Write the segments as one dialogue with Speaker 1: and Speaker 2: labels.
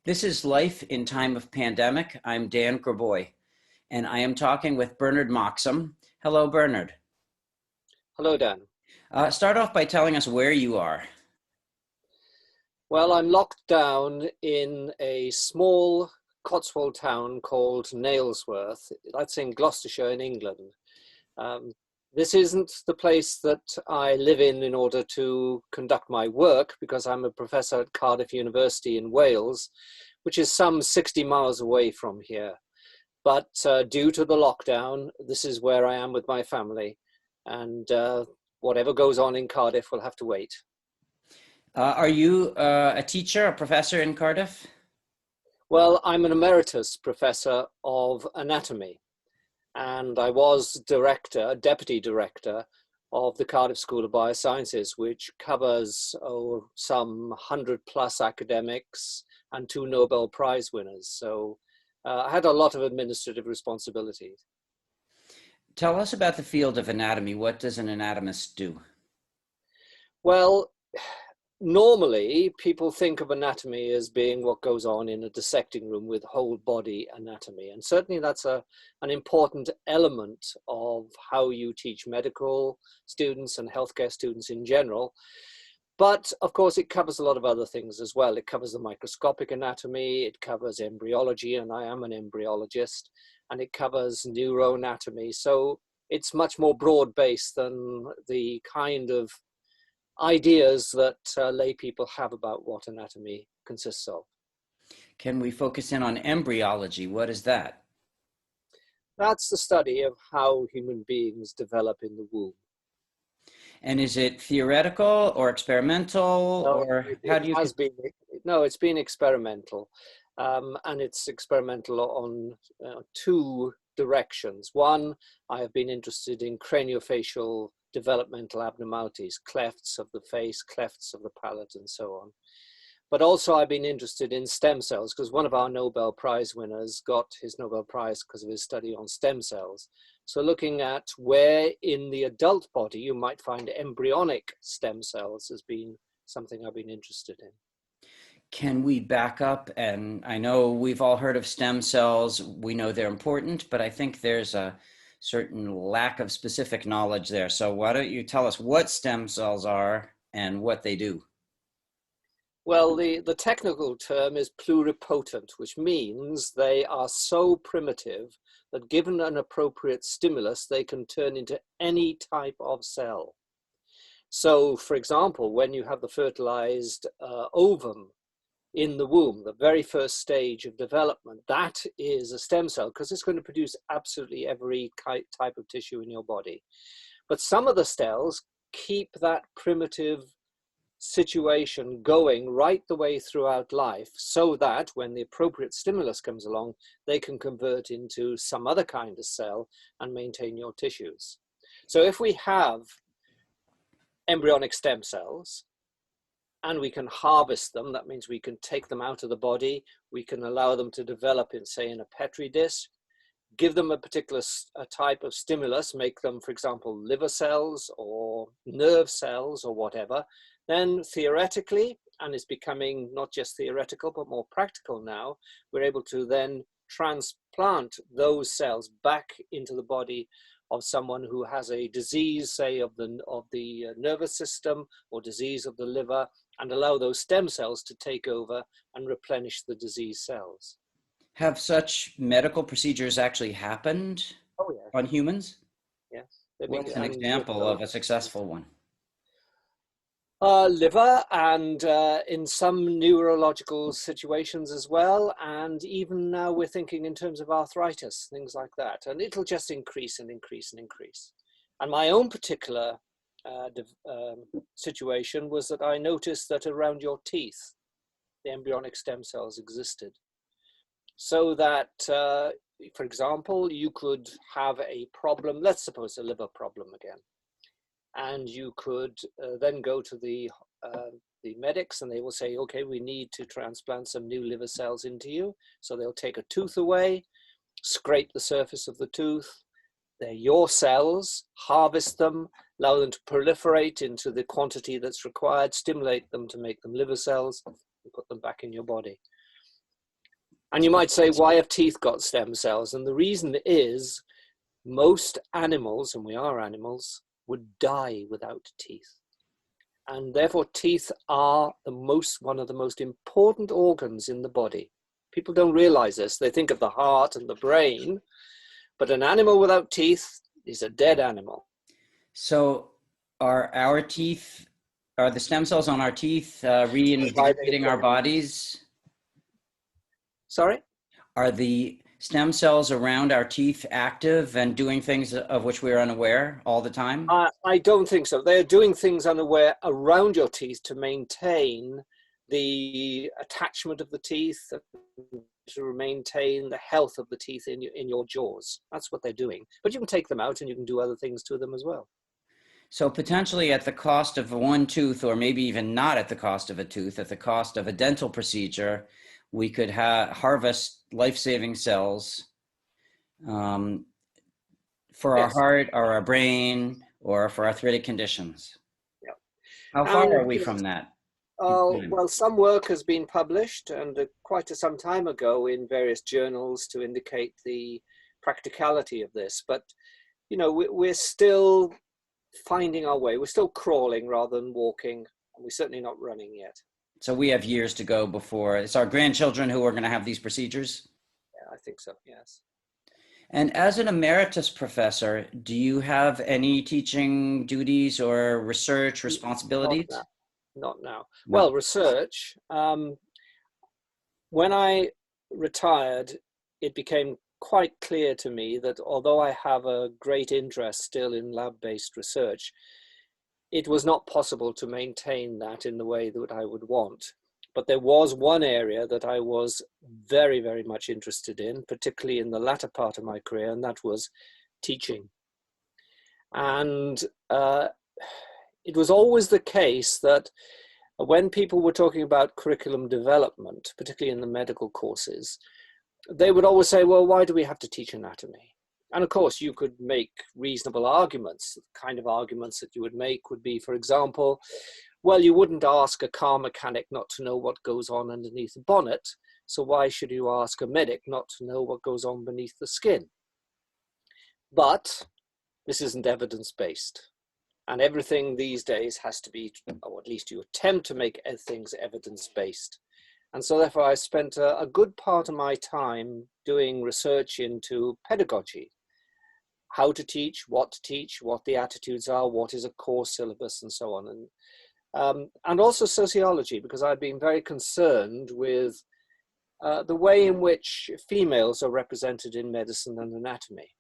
Speaker 1: This is Life in Time of Pandemic. I'm Dan Grabois, and I am talking with Bernard Moxham. Hello, Bernard.
Speaker 2: Hello, Dan.
Speaker 1: Start off by telling us where you are.
Speaker 2: Well, I'm locked down in a small Cotswold town called Nailsworth. That's in Gloucestershire in England. Um, this isn't the place that I live in order to conduct my work, because I'm a professor at Cardiff University in Wales, which is some 60 miles away from here. But due to the lockdown, this is where I am with my family. And whatever goes on in Cardiff will have to wait.
Speaker 1: Are you a teacher, a professor in Cardiff?
Speaker 2: Well, I'm an emeritus professor of anatomy, and I was deputy director of the Cardiff School of Biosciences, which covers some 100 plus academics and 2 Nobel Prize winners. So I had a lot of administrative responsibilities.
Speaker 1: Tell us about the field of anatomy. What does an anatomist do?
Speaker 2: Well, normally people think of anatomy as being what goes on in a dissecting room with whole body anatomy. And certainly that's an important element of how you teach medical students and healthcare students in general. But of course, it covers a lot of other things as well. It covers the microscopic anatomy, it covers embryology, and I am an embryologist, and it covers neuroanatomy. So it's much more broad-based than the kind of ideas that lay people have about what anatomy consists of.
Speaker 1: Can we focus in on embryology? What is that?
Speaker 2: That's the study of how human beings develop in the womb.
Speaker 1: And is it theoretical or experimental,
Speaker 2: No,
Speaker 1: or how do you?
Speaker 2: it's been experimental, and it's experimental on 2 directions. One, I have been interested in craniofacial developmental abnormalities, clefts of the face, clefts of the palate, and so on. But also I've been interested in stem cells, because one of our Nobel Prize winners got his Nobel Prize because of his study on stem cells. So looking at where in the adult body you might find embryonic stem cells has been something I've been interested in.
Speaker 1: Can we back up? And I know we've all heard of stem cells. We know they're important, but I think there's a certain lack of specific knowledge there. So why don't you tell us what stem cells are and what they do?
Speaker 2: Well, the technical term is pluripotent, which means they are so primitive that given an appropriate stimulus, they can turn into any type of cell. So, for example, when you have the fertilized ovum in the womb, the very first stage of development, that is a stem cell, because it's going to produce absolutely every type of tissue in your body. But some of the cells keep that primitive situation going right the way throughout life, so that when the appropriate stimulus comes along, they can convert into some other kind of cell and maintain your tissues. So if we have embryonic stem cells and we can harvest them, that means we can take them out of the body, we can allow them to develop in, say, in a Petri dish, give them a particular type of stimulus, make them, for example, liver cells or nerve cells or whatever, then theoretically, and it's becoming not just theoretical, but more practical now, we're able to then transplant those cells back into the body of someone who has a disease, say, of the nervous system or disease of the liver, and allow those stem cells to take over and replenish the diseased cells.
Speaker 1: Have such medical procedures actually happened on humans?
Speaker 2: Yes.
Speaker 1: What's an example of a successful one?
Speaker 2: Liver, and in some neurological situations as well, and even now we're thinking in terms of arthritis, things like that, and it'll just increase and increase and increase. And my own particular situation was that I noticed that around your teeth the embryonic stem cells existed, so that for example, you could have a problem, let's suppose a liver problem again, and you could then go to the medics, and they will say, okay, we need to transplant some new liver cells into you. So they'll take a tooth away, scrape the surface of the tooth. They're your cells, harvest them, allow them to proliferate into the quantity that's required, stimulate them to make them liver cells, and put them back in your body. And you might say, why have teeth got stem cells? And the reason is most animals, and we are animals, would die without teeth. And therefore teeth are one of the most important organs in the body. People don't realize this. They think of the heart and the brain, but an animal without teeth is a dead animal.
Speaker 1: So are the stem cells on our teeth reinvigorating our bodies?
Speaker 2: Sorry?
Speaker 1: Are the stem cells around our teeth active and doing things of which we are unaware all the time?
Speaker 2: I don't think so. They're doing things unaware around your teeth to maintain the attachment of the teeth, to maintain the health of the teeth in your jaws. That's what they're doing. But you can take them out and you can do other things to them as well.
Speaker 1: So potentially at the cost of one tooth, or maybe even not at the cost of a tooth, at the cost of a dental procedure, we could harvest life-saving cells for our heart or our brain or for arthritic conditions.
Speaker 2: Yeah.
Speaker 1: How far are we from that?
Speaker 2: Well, some work has been published and quite some time ago in various journals to indicate the practicality of this. But, you know, we're still finding our way. We're still crawling rather than walking. And we're certainly not running yet.
Speaker 1: So we have years to go before it's our grandchildren who are going to have these procedures?
Speaker 2: Yeah, I think so, yes.
Speaker 1: And as an emeritus professor, do you have any teaching duties or research responsibilities?
Speaker 2: Not now.
Speaker 1: No.
Speaker 2: Well, research. When I retired, it became quite clear to me that although I have a great interest still in lab-based research, it was not possible to maintain that in the way that I would want. But there was one area that I was very, very much interested in, particularly in the latter part of my career, and that was teaching. And it was always the case that when people were talking about curriculum development, particularly in the medical courses, they would always say, well, why do we have to teach anatomy? And of course, you could make reasonable arguments. The kind of arguments that you would make would be, for example, well, you wouldn't ask a car mechanic not to know what goes on underneath the bonnet, so why should you ask a medic not to know what goes on beneath the skin? But this isn't evidence-based. And everything these days has to be, or at least you attempt to make things evidence-based. And so therefore I spent a good part of my time doing research into pedagogy, how to teach, what the attitudes are, what is a core syllabus, and so on. And also sociology, because I've been very concerned with the way in which females are represented in medicine and anatomy.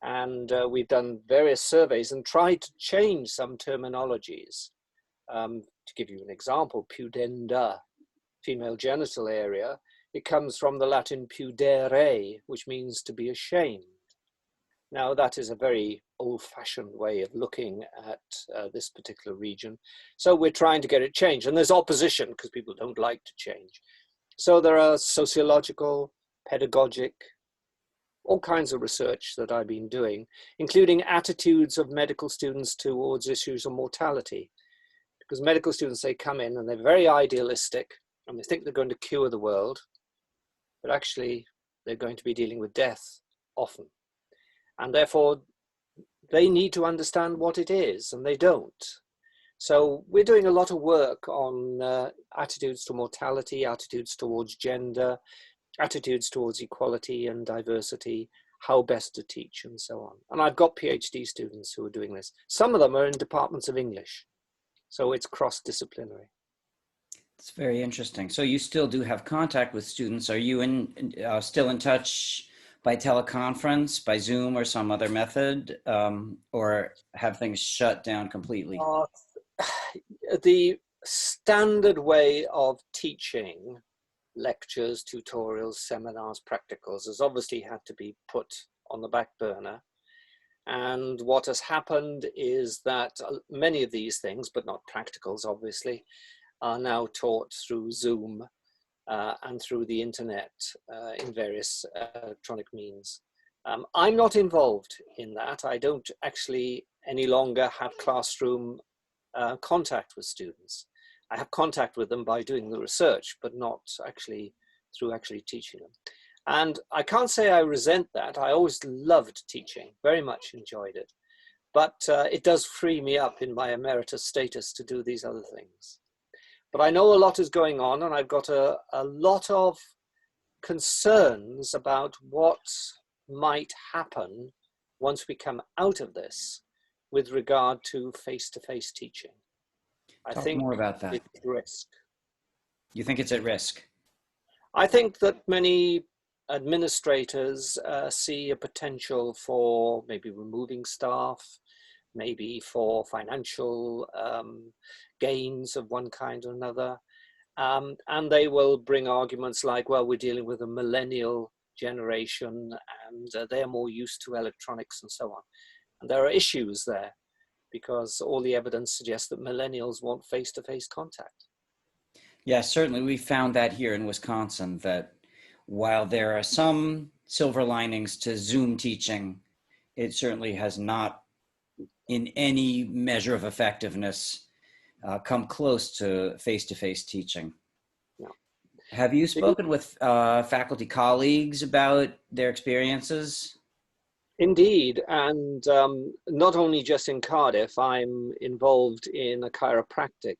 Speaker 2: And we've done various surveys and tried to change some terminologies. To give you an example, pudenda, female genital area, it comes from the Latin pudere, which means to be ashamed. Now that is a very old-fashioned way of looking at this particular region. So we're trying to get it changed, and there's opposition because people don't like to change. So there are sociological, pedagogic, all kinds of research that I've been doing, including attitudes of medical students towards issues of mortality. Because medical students, they come in and they're very idealistic and they think they're going to cure the world, but actually they're going to be dealing with death often. And therefore they need to understand what it is, and they don't. So we're doing a lot of work on attitudes to mortality, attitudes towards gender, attitudes towards equality and diversity, how best to teach, and so on. And I've got PhD students who are doing this. Some of them are in departments of English, so it's cross-disciplinary.
Speaker 1: It's very interesting. So you still do have contact with students. Are you still in touch by teleconference, by Zoom, or some other method, or have things shut down completely?
Speaker 2: The standard way of teaching, lectures, tutorials, seminars, practicals, has obviously had to be put on the back burner. And what has happened is that many of these things, but not practicals obviously, are now taught through Zoom and through the internet in various electronic means. I'm not involved in that. I don't actually any longer have classroom contact with students. I have contact with them by doing the research, but not actually through actually teaching them. And I can't say I resent that. I always loved teaching, very much enjoyed it. But it does free me up in my emeritus status to do these other things. But I know a lot is going on, and I've got a lot of concerns about what might happen once we come out of this with regard to face-to-face teaching. I
Speaker 1: Talk
Speaker 2: think
Speaker 1: more about that.
Speaker 2: it's at risk.
Speaker 1: You think it's at risk?
Speaker 2: I think that many administrators see a potential for maybe removing staff, maybe for financial gains of one kind or another. And they will bring arguments like, well, we're dealing with a millennial generation and they're more used to electronics and so on. And there are issues there because all the evidence suggests that millennials want face-to-face contact.
Speaker 1: Yes, certainly. We found that here in Wisconsin, that while there are some silver linings to Zoom teaching, it certainly has not, in any measure of effectiveness, come close to face-to-face teaching.
Speaker 2: No.
Speaker 1: Have you spoken with faculty colleagues about their experiences?
Speaker 2: Indeed, and not only just in Cardiff, I'm involved in a chiropractic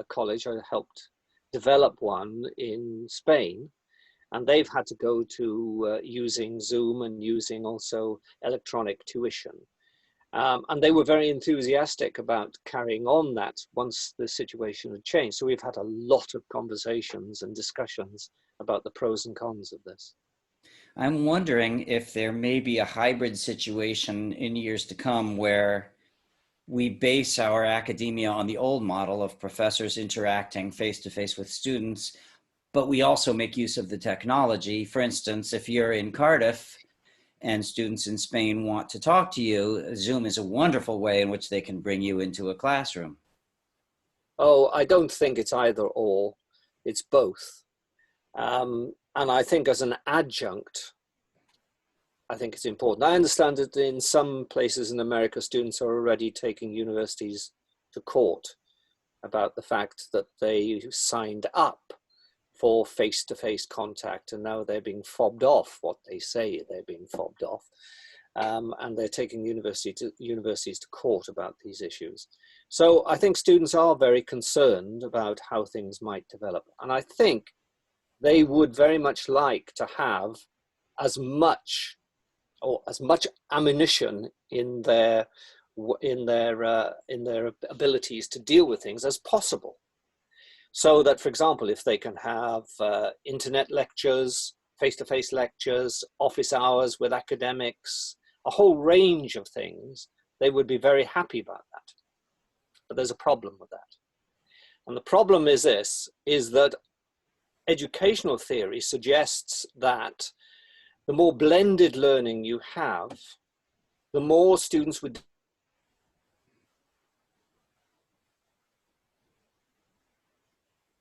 Speaker 2: college. I helped develop one in Spain, and they've had to go to using Zoom and using also electronic tuition. And they were very enthusiastic about carrying on that once the situation had changed. So we've had a lot of conversations and discussions about the pros and cons of this.
Speaker 1: I'm wondering if there may be a hybrid situation in years to come where we base our academia on the old model of professors interacting face-to-face with students, but we also make use of the technology. For instance, if you're in Cardiff and students in Spain want to talk to you, Zoom is a wonderful way in which they can bring you into a classroom.
Speaker 2: Oh, I don't think it's either or, it's both. And I think as an adjunct, I think it's important. I understand that in some places in America, students are already taking universities to court about the fact that they signed up for face-to-face contact and now they're being fobbed off what they say they're being fobbed off. And they're taking universities to court about these issues. So I think students are very concerned about how things might develop. And I think they would very much like to have as much ammunition in their abilities to deal with things as possible. So that, for example, if they can have internet lectures, face-to-face lectures, office hours with academics, a whole range of things, they would be very happy about that. But there's a problem with that. And the problem is this, is that educational theory suggests that the more blended learning you have, the more students would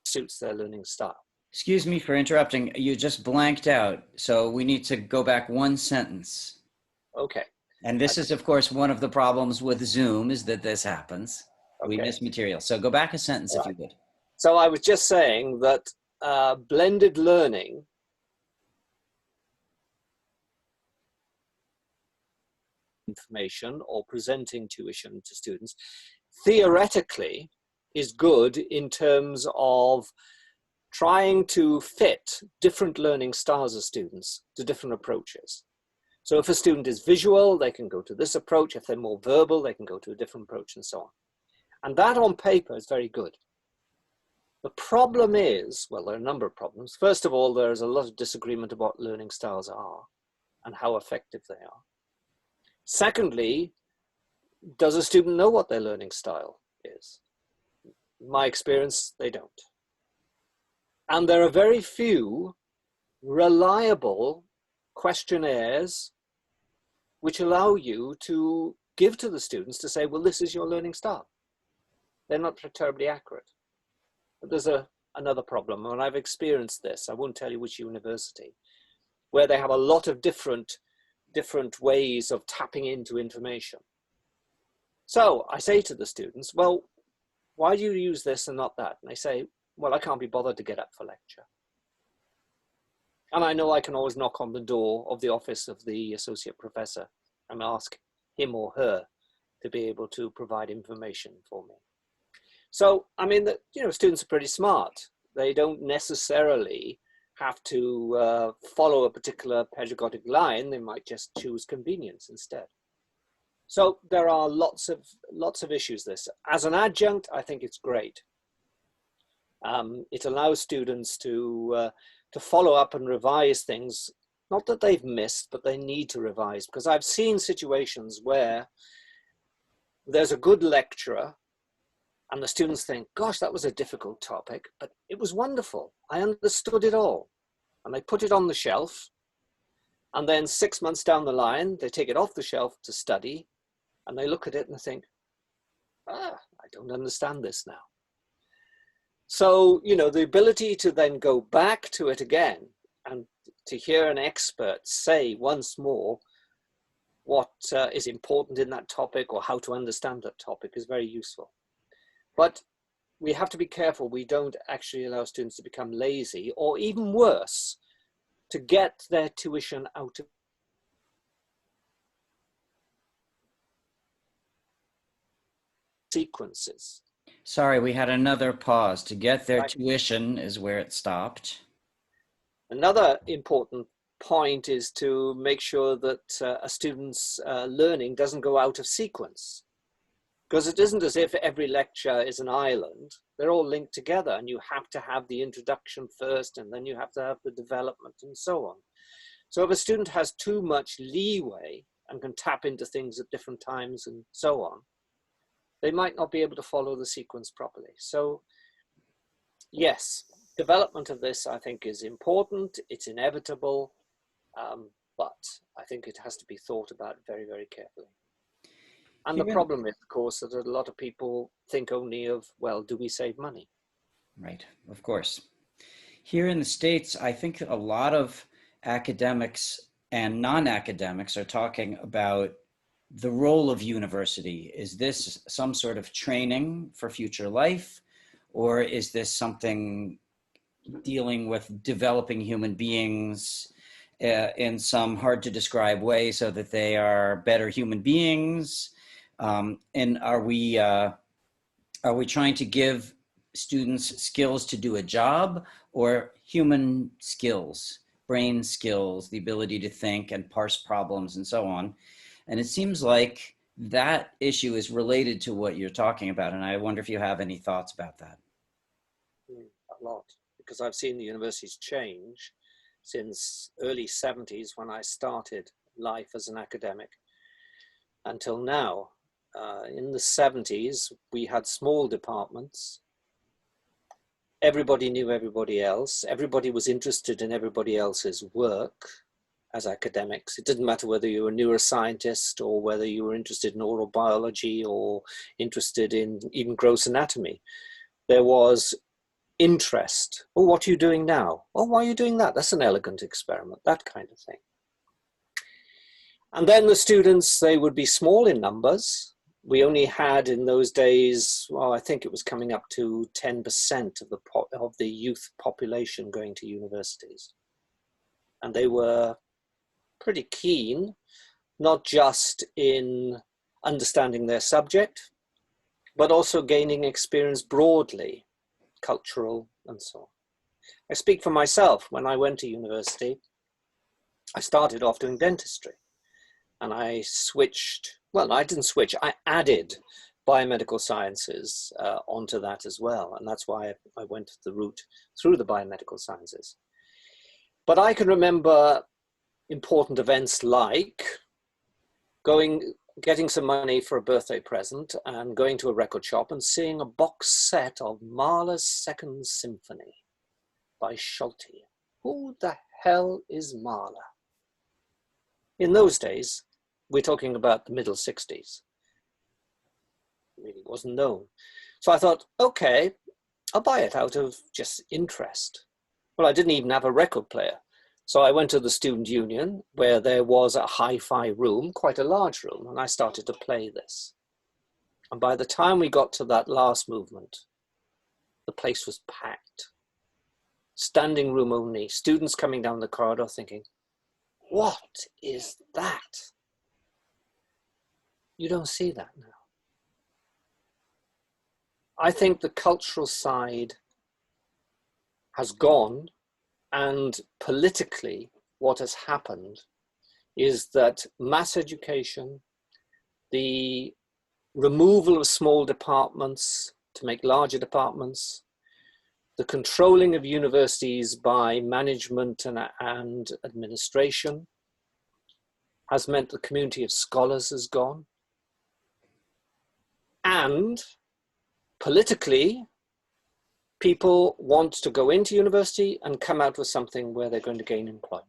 Speaker 2: suits their learning style.
Speaker 1: Excuse me for interrupting. You just blanked out. So we need to go back one sentence.
Speaker 2: Okay.
Speaker 1: And this is, of course, one of the problems with Zoom is that this happens. Okay. We miss material. So go back a sentence if you would.
Speaker 2: So I was just saying that blended learning information or presenting tuition to students theoretically is good in terms of trying to fit different learning styles of students to different approaches. So if a student is visual, they can go to this approach. If they're more verbal, they can go to a different approach and so on. And that on paper is very good. The problem is, well, there are a number of problems. First of all, there's a lot of disagreement about what learning styles are and how effective they are. Secondly, does a student know what their learning style is? In my experience, they don't. And there are very few reliable questionnaires which allow you to give to the students to say, well, this is your learning style. They're not terribly accurate. But there's another problem, and I've experienced this. I won't tell you which university, where they have a lot of different ways of tapping into information. So I say to the students, well, why do you use this and not that? And they say, well, I can't be bothered to get up for lecture. And I know I can always knock on the door of the office of the associate professor and ask him or her to be able to provide information for me. So, I mean, students are pretty smart. They don't necessarily have to follow a particular pedagogic line. They might just choose convenience instead. So there are lots of issues this. As an adjunct, I think it's great. It allows students to follow up and revise things, not that they've missed, but they need to revise. Because I've seen situations where there's a good lecturer and the students think, gosh, that was a difficult topic, but it was wonderful. I understood it all. And they put it on the shelf. And then 6 months down the line, they take it off the shelf to study. And they look at it and they think, I don't understand this now. So, the ability to then go back to it again and to hear an expert say once more what is important in that topic or how to understand that topic is very useful. But we have to be careful we don't actually allow students to become lazy, or even worse, to get their tuition out of sequences.
Speaker 1: Sorry, we had another pause. To get their tuition is where it stopped.
Speaker 2: Another important point is to make sure that a student's learning doesn't go out of sequence. Because it isn't as if every lecture is an island. They're all linked together, and you have to have the introduction first, and then you have to have the development and so on. So if a student has too much leeway and can tap into things at different times and so on, they might not be able to follow the sequence properly. So yes, development of this, I think, is important. It's inevitable, but I think it has to be thought about very, very carefully. And the problem is, of course, that a lot of people think only of, well, do we save money?
Speaker 1: Right, of course. Here in the States, I think a lot of academics and non-academics are talking about the role of university. Is this some sort of training for future life, or is this something dealing with developing human beings in some hard to describe way so that they are better human beings? And are we trying to give students skills to do a job, or human skills, brain skills, the ability to think and parse problems and so on? And it seems like that issue is related to what you're talking about. And I wonder if you have any thoughts about that.
Speaker 2: A lot, because I've seen the universities change since early 70s when I started life as an academic until now. In the 70s, we had small departments. Everybody knew everybody else. Everybody was interested in everybody else's work as academics. It didn't matter whether you were a neuroscientist or whether you were interested in oral biology or interested in even gross anatomy. There was interest. Oh, what are you doing now? Oh, why are you doing that? That's an elegant experiment, that kind of thing. And then the students, they would be small in numbers. We only had in those days, well, I think it was coming up to 10% of the youth population going to universities. And they were pretty keen, not just in understanding their subject, but also gaining experience broadly, cultural and so on. I speak for myself. When I went to university, I started off doing dentistry. And I switched, well, I didn't switch, I added biomedical sciences onto that as well. And that's why I went the route through the biomedical sciences. But I can remember important events like getting some money for a birthday present and going to a record shop and seeing a box set of Mahler's Second Symphony by Schulte. Who the hell is Mahler? In those days, we're talking about the middle 60s. It really wasn't known. So I thought, okay, I'll buy it out of just interest. Well, I didn't even have a record player. So I went to the student union where there was a hi-fi room, quite a large room, and I started to play this. And by the time we got to that last movement, the place was packed. standing room only, students coming down the corridor thinking, what is that? You don't see that now. I think the cultural side has gone, and politically what has happened is that mass education, the removal of small departments to make larger departments, the controlling of universities by management and administration has meant the community of scholars has gone. And politically, people want to go into university and come out with something where they're going to gain employment.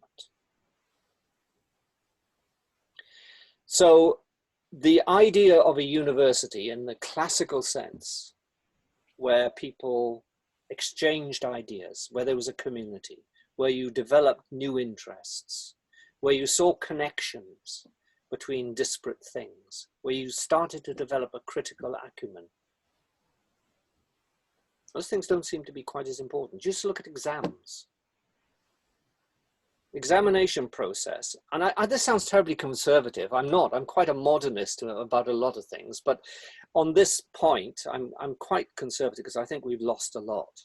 Speaker 2: So the idea of a university in the classical sense, where people exchanged ideas, where there was a community, where you developed new interests, where you saw connections between disparate things, where you started to develop a critical acumen. Those things don't seem to be quite as important. Just look at exams. Examination process, and this sounds terribly conservative. I'm not. I'm quite a modernist about a lot of things, but on this point, I'm quite conservative because I think we've lost a lot.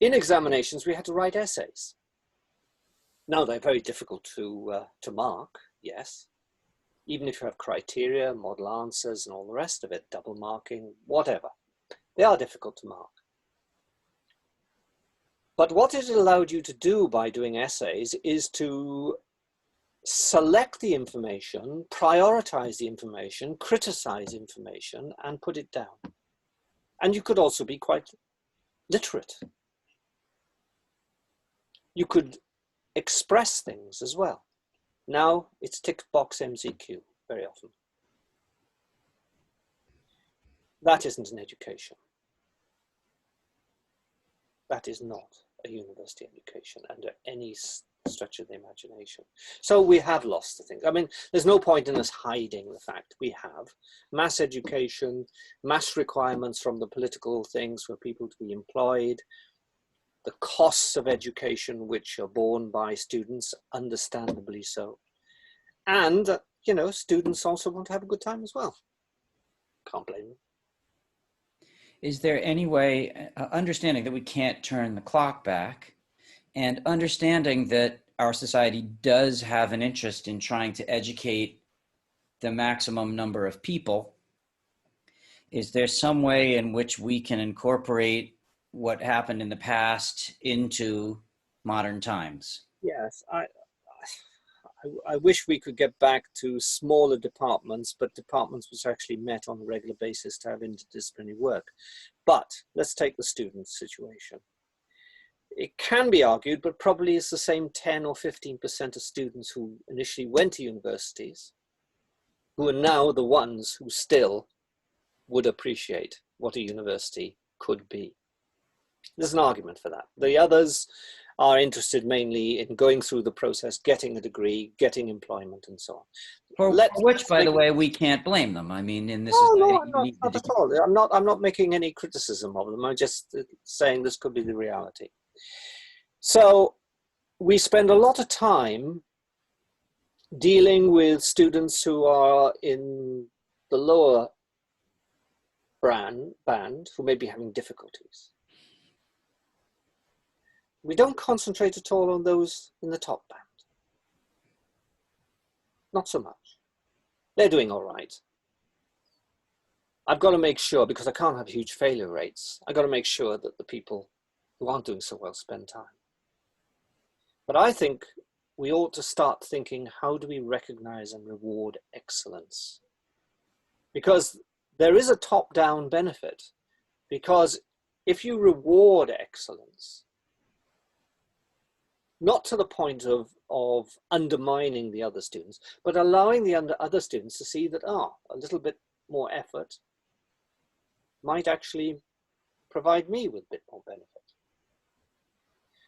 Speaker 2: In examinations, we had to write essays. Now they're very difficult to mark, yes. Even if you have criteria, model answers, and all the rest of it, double marking, whatever, they are difficult to mark. But what it allowed you to do by doing essays is to select the information, prioritize the information, criticize information, and put it down. And you could also be quite literate. You could express things as well. Now it's tick box MCQ very often. That isn't an education. That is not a university education under any stretch of the imagination. So we have lost the things. I mean, there's no point in us hiding the fact we have mass education, mass requirements from the political things for people to be employed, the costs of education which are borne by students, understandably so. And, you know, students also want to have a good time as well. Can't blame them.
Speaker 1: Is there any way, understanding that we can't turn the clock back, and understanding that our society does have an interest in trying to educate the maximum number of people, is there some way in which we can incorporate what happened in the past into modern times?
Speaker 2: Yes, I wish we could get back to smaller departments, but departments which actually met on a regular basis to have interdisciplinary work. But let's take the student situation. It can be argued, but probably it's the same 10 or 15% of students who initially went to universities, who are now the ones who still would appreciate what a university could be. There's an argument for that. The others are interested mainly in going through the process, getting a degree, getting employment, and so on.
Speaker 1: For which, by the way, we can't blame them. I mean, in this
Speaker 2: no, not at all. I'm not making any criticism of them. I'm just saying this could be the reality. So we spend a lot of time dealing with students who are in the lower band who may be having difficulties. We don't concentrate at all on those in the top band. Not so much. They're doing all right. I've got to make sure, because I can't have huge failure rates, I've got to make sure that the people who aren't doing so well spend time. But I think we ought to start thinking, how do we recognize and reward excellence? Because there is a top-down benefit. Because if you reward excellence, not to the point of undermining the other students, but allowing the other students to see that, a little bit more effort might actually provide me with a bit more benefit.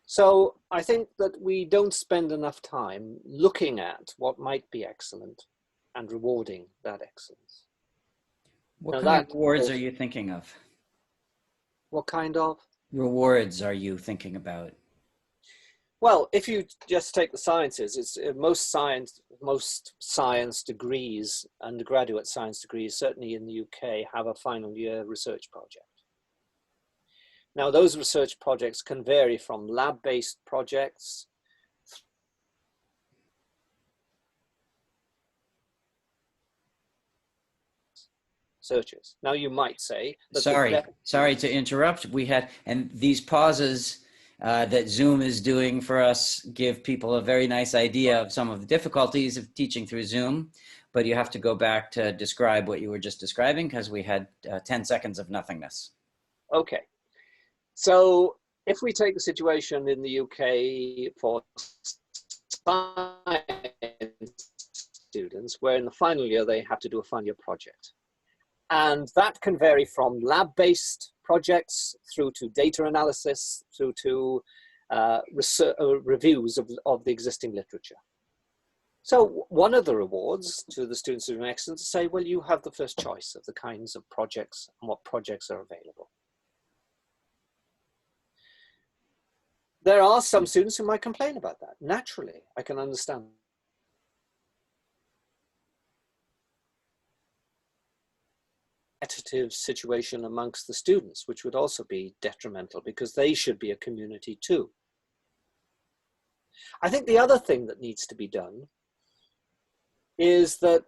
Speaker 2: So I think that we don't spend enough time looking at what might be excellent and rewarding that excellence.
Speaker 1: What kind of rewards are you thinking of?
Speaker 2: What kind of?
Speaker 1: rewards are you thinking about?
Speaker 2: Well, if you just take the sciences, it's most science degrees, undergraduate science degrees, certainly in the UK, have a final year research project. Now, those research projects can vary from lab-based projects searches. Now, you might say that the
Speaker 1: Sorry,
Speaker 2: better
Speaker 1: sorry to
Speaker 2: students.
Speaker 1: interrupt. We had, and these pauses that Zoom is doing for us give people a very nice idea of some of the difficulties of teaching through Zoom. But you have to go back to describe what you were just describing because we had 10 seconds of nothingness.
Speaker 2: Okay, so if we take the situation in the UK for science students, where in the final year they have to do a final year project. And that can vary from lab-based projects through to data analysis, through to reviews of the existing literature. So one of the rewards to the students who are excellent to say, well, you have the first choice of the kinds of projects and what projects are available. There are some students who might complain about that. Naturally, I can understand. Competitive situation amongst the students, which would also be detrimental because they should be a community too. I think the other thing that needs to be done is that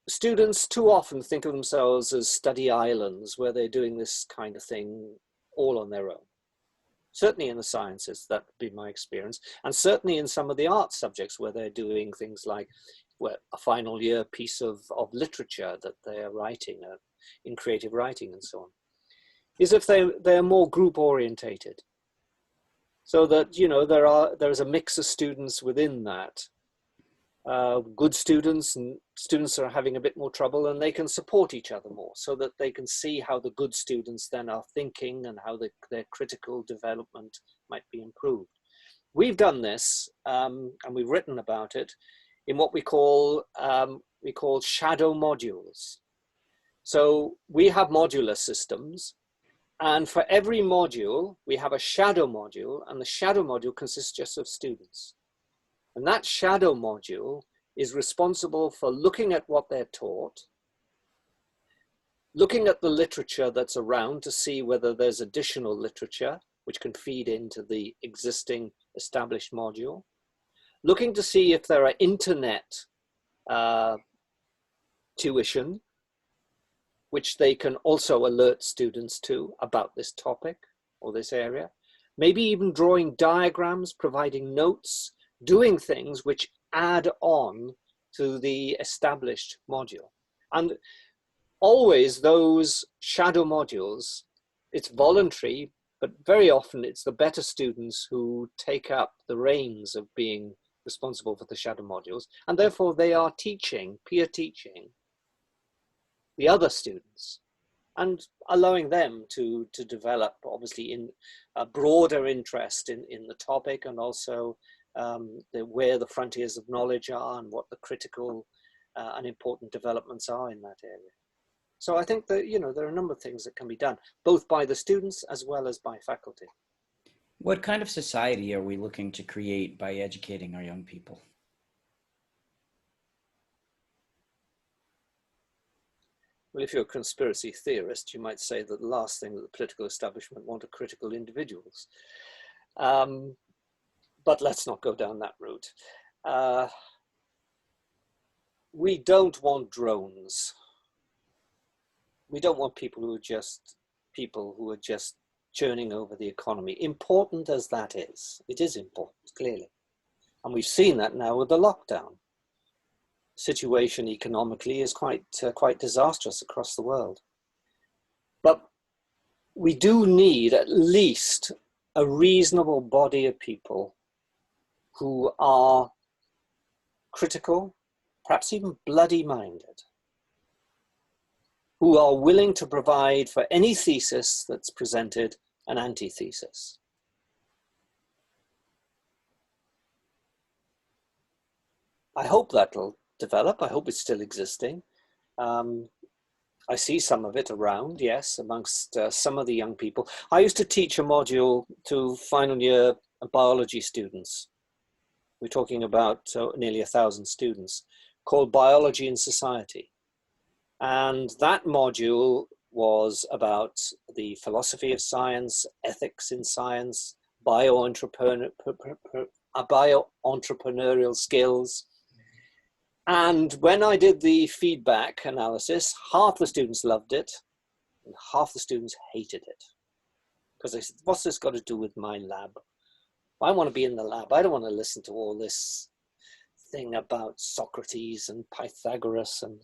Speaker 2: students too often think of themselves as study islands where they're doing this kind of thing all on their own. Certainly in the sciences, that would be my experience, and certainly in some of the art subjects where they're doing things like a final year piece of literature that they are writing in creative writing and so on, is if they're more group orientated. So that, you know, there's a mix of students within that. Good students and students that are having a bit more trouble, and they can support each other more so that they can see how the good students then are thinking and how their critical development might be improved. We've done this and we've written about it in what we call shadow modules. So we have modular systems, and for every module we have a shadow module, and the shadow module consists just of students. And that shadow module is responsible for looking at what they're taught, looking at the literature that's around to see whether there's additional literature which can feed into the existing established module, looking to see if there are internet tuition, which they can also alert students to about this topic or this area, maybe even drawing diagrams, providing notes, doing things which add on to the established module. And always those shadow modules, it's voluntary, but very often it's the better students who take up the reins of being responsible for the shadow modules, and therefore they are teaching, peer teaching, the other students, and allowing them to develop, obviously, in a broader interest in the topic, and also where the frontiers of knowledge are and what the critical and important developments are in that area. So I think that, you know, there are a number of things that can be done, both by the students as well as by faculty.
Speaker 1: What kind of society are we looking to create by educating our young people?
Speaker 2: Well, if you're a conspiracy theorist, you might say that the last thing that the political establishment want are critical individuals. But let's not go down that route. We don't want drones. We don't want people who are just churning over the economy. Important as that is, it is important, clearly. And we've seen that now with the lockdown. Situation economically is quite disastrous across the world. But we do need at least a reasonable body of people who are critical, perhaps even bloody minded, who are willing to provide for any thesis that's presented an antithesis. I hope that'll develop. I hope it's still existing. I see some of it around, yes, amongst some of the young people. I used to teach a module to final year biology students. We're talking about nearly 1,000 students, called Biology in Society. And that module was about the philosophy of science, ethics in science, bio-entrepreneurial skills. And when I did the feedback analysis, half the students loved it and half the students hated it. Because they said, what's this got to do with my lab? I want to be in the lab. I don't want to listen to all this thing about Socrates and Pythagoras and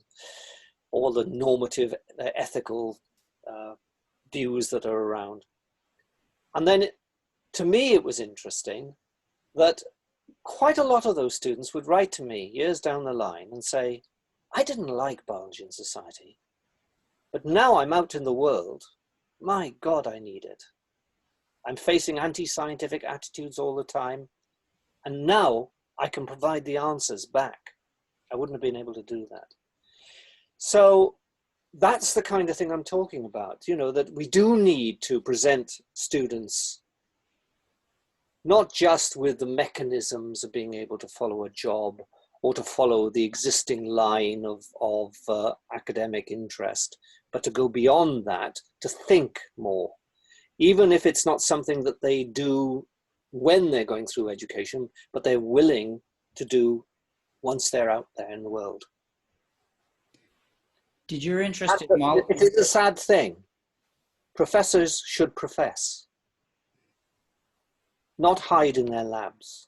Speaker 2: all the normative ethical views that are around. And then to me, it was interesting that quite a lot of those students would write to me years down the line and say, I didn't like biology in society, but now I'm out in the world. My God, I need it. I'm facing anti-scientific attitudes all the time. And now I can provide the answers back. I wouldn't have been able to do that. So that's the kind of thing I'm talking about, you know, that we do need to present students not just with the mechanisms of being able to follow a job or to follow the existing line of academic interest, but to go beyond that, to think more, even if it's not something that they do when they're going through education, but they're willing to do once they're out there in the world.
Speaker 1: Did your interest in
Speaker 2: it is a sad thing. Professors should profess, not hide in their labs,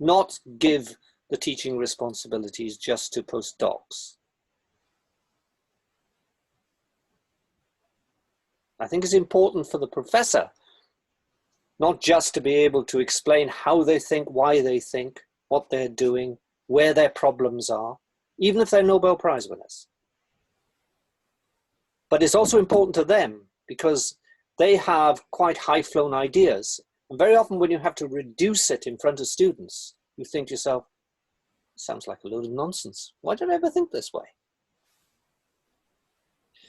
Speaker 2: not give the teaching responsibilities just to postdocs. I think it's important for the professor not just to be able to explain how they think, why they think, what they're doing, where their problems are, even if they're Nobel Prize winners. But it's also important to them because they have quite high-flown ideas. And very often when you have to reduce it in front of students, you think to yourself, sounds like a load of nonsense. Why did I ever think this way?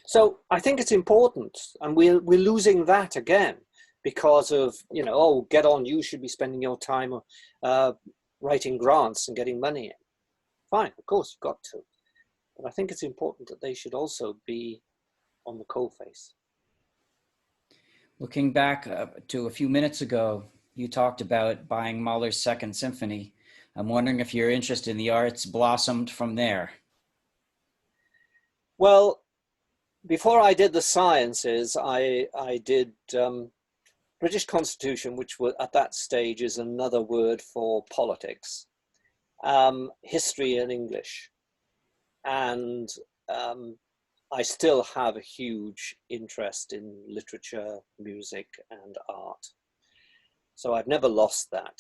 Speaker 2: So I think it's important, and we're losing that again because of, you know, oh, get on, you should be spending your time writing grants and getting money in. Fine, of course, you've got to. But I think it's important that they should also be on the coalface.
Speaker 1: Looking back to a few minutes ago, you talked about buying Mahler's Second Symphony. I'm wondering if your interest in the arts blossomed from there.
Speaker 2: Well, before I did the sciences, I did British Constitution, which was, at that stage is another word for politics, history and English. And I still have a huge interest in literature, music, and art. So I've never lost that.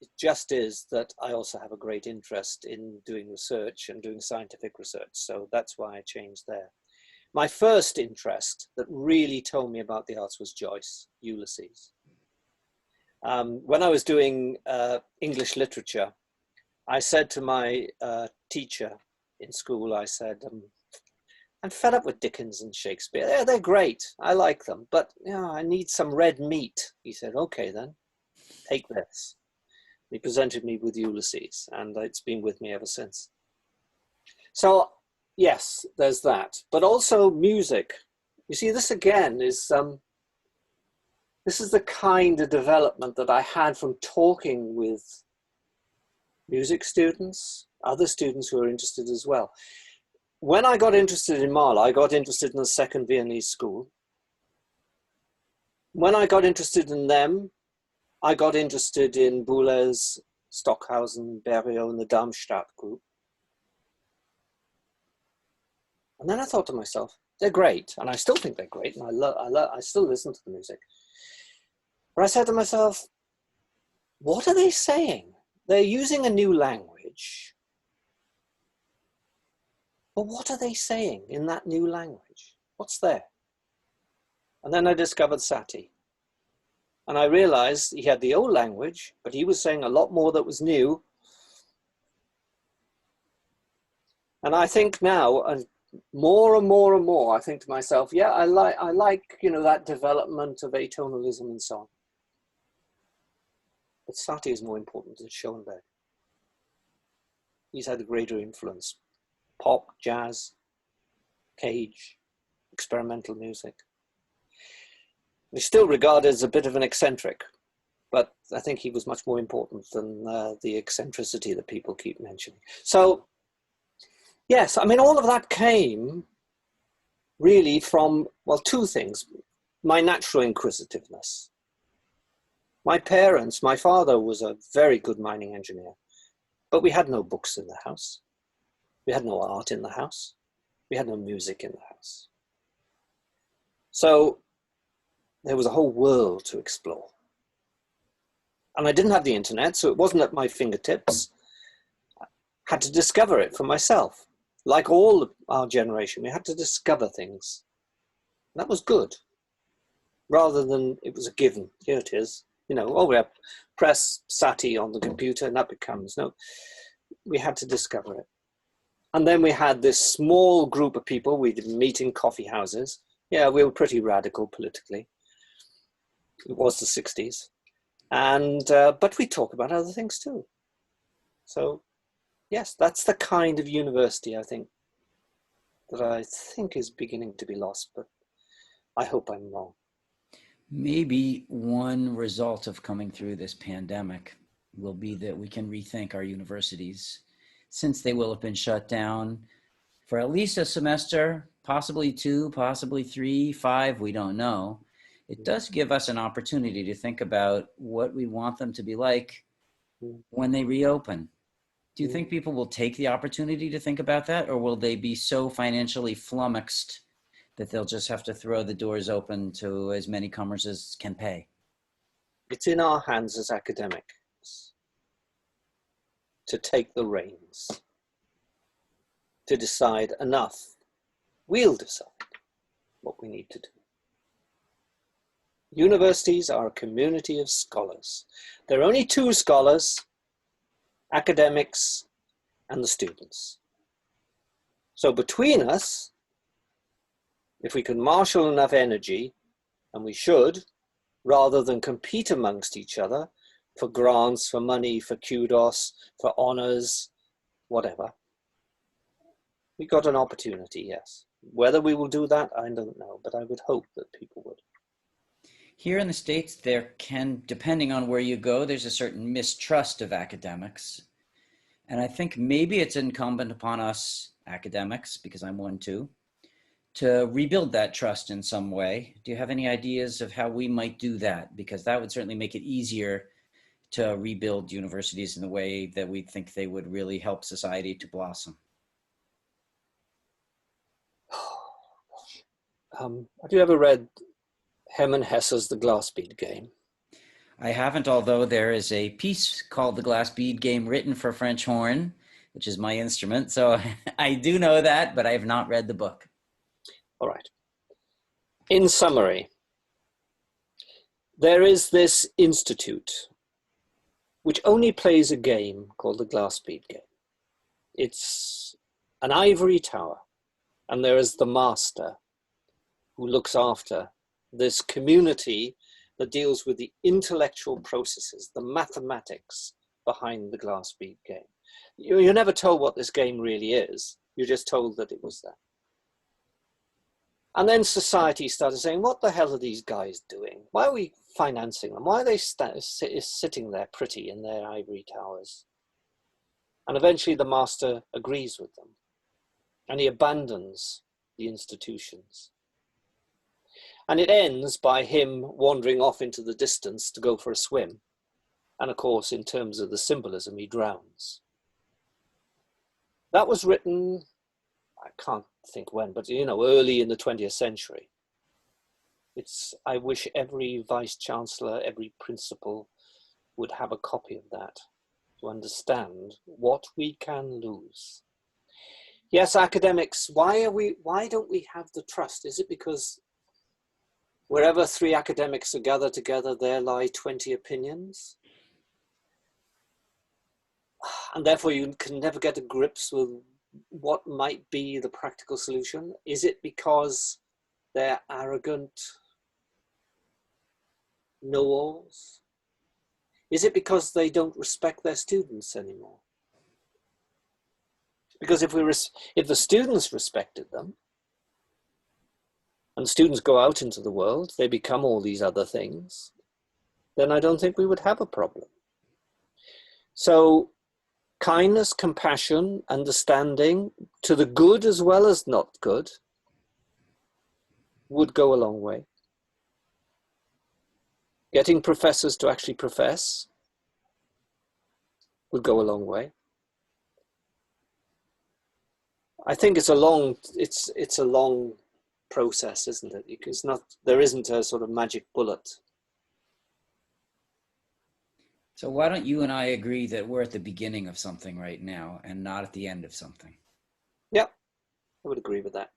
Speaker 2: It just is that I also have a great interest in doing research and doing scientific research. So that's why I changed there. My first interest that really told me about the arts was Joyce, Ulysses. When I was doing English literature, I said to my teacher in school, I said, I'm fed up with Dickens and Shakespeare. They're great. I like them, but you know, I need some red meat. He said, okay, then take this. He presented me with Ulysses, and it's been with me ever since. So yes, there's that, but also music. You see, this again is, this is the kind of development that I had from talking with music students, other students who are interested as well. When I got interested in Mahler, I got interested in the Second Viennese School. When I got interested in them, I got interested in Boulez, Stockhausen, Berio, and the Darmstadt group. And then I thought to myself, they're great, and I still think they're great, and I still listen to the music. But I said to myself, what are they saying? They're using a new language. But what are they saying in that new language? What's there? And then I discovered Satie. And I realized he had the old language, but he was saying a lot more that was new. And I think now, more and more and more, I think to myself, yeah, I like, you know, that development of atonalism and so on. But Satie is more important than Schoenberg. He's had a greater influence. Pop, jazz, cage, experimental music. He's still regarded as a bit of an eccentric, but I think he was much more important than the eccentricity that people keep mentioning. So, yes, I mean, all of that came really from, well, two things. My natural inquisitiveness. My parents, my father was a very good mining engineer, but we had no books in the house. We had no art in the house. We had no music in the house. So there was a whole world to explore. And I didn't have the internet, so it wasn't at my fingertips. I had to discover it for myself. Like all our generation, we had to discover things. And that was good, rather than it was a given. Here it is. You know, oh, we have press Satie on the computer and that becomes, no, we had to discover it. And then we had this small group of people, we'd meet in coffee houses. Yeah, we were pretty radical politically. It was the 60s. And, but we talk about other things too. So yes, that's the kind of university I think that I think is beginning to be lost, but I hope I'm wrong.
Speaker 1: Maybe one result of coming through this pandemic will be that we can rethink our universities, since they will have been shut down for at least a semester, possibly 2, possibly 3, 5, we don't know. It does give us an opportunity to think about what we want them to be like when they reopen. Do you think people will take the opportunity to think about that, or will they be so financially flummoxed that they'll just have to throw the doors open to as many comers as can pay?
Speaker 2: It's in our hands as academics to take the reins, to decide enough. We'll decide what we need to do. Universities are a community of scholars. There are only 2 scholars, academics and the students. So between us, if we can marshal enough energy, and we should, rather than compete amongst each other for grants, for money, for kudos, for honors, whatever, we got an opportunity, yes. Whether we will do that, I don't know, but I would hope that people would.
Speaker 1: Here in the States, there can, depending on where you go, there's a certain mistrust of academics. And I think maybe it's incumbent upon us academics, because I'm one too, to rebuild that trust in some way. Do you have any ideas of how we might do that? Because that would certainly make it easier to rebuild universities in the way that we think they would really help society to blossom.
Speaker 2: Have you ever read Hermann Hesse's The Glass Bead Game?
Speaker 1: I haven't, although there is a piece called The Glass Bead Game written for French horn, which is my instrument. So I do know that, but I have not read the book. All
Speaker 2: right. In summary, there is this institute which only plays a game called the Glass Bead Game. It's an ivory tower, and there is the master who looks after this community that deals with the intellectual processes, the mathematics behind the Glass Bead Game. You're never told what this game really is. You're just told that it was there. And then society started saying, what the hell are these guys doing? Why are we financing them? Why are they sitting there pretty in their ivory towers? And eventually the master agrees with them, and he abandons the institutions. And it ends by him wandering off into the distance to go for a swim. And of course, in terms of the symbolism, he drowns. That was written, I can't think when, but you know, early in the 20th century. I wish every vice chancellor, every principal would have a copy of that to understand what we can lose. Yes, academics, why don't we have the trust? Is it because wherever 3 academics are gathered together, there lie 20 opinions? And therefore you can never get to grips with what might be the practical solution? Is it because they're arrogant know-alls? Is it because they don't respect their students anymore? Because if the students respected them, and students go out into the world, they become all these other things, then I don't think we would have a problem. So kindness, compassion, understanding to the good as well as not good would go a long way. Getting professors to actually profess would go a long way. I think it's a long process, isn't it? There isn't a sort of magic bullet.
Speaker 1: So why don't you and I agree that we're at the beginning of something right now and not at the end of something?
Speaker 2: Yeah, I would agree with that.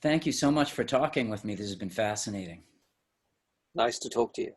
Speaker 1: Thank you so much for talking with me. This has been fascinating.
Speaker 2: Nice to talk to you.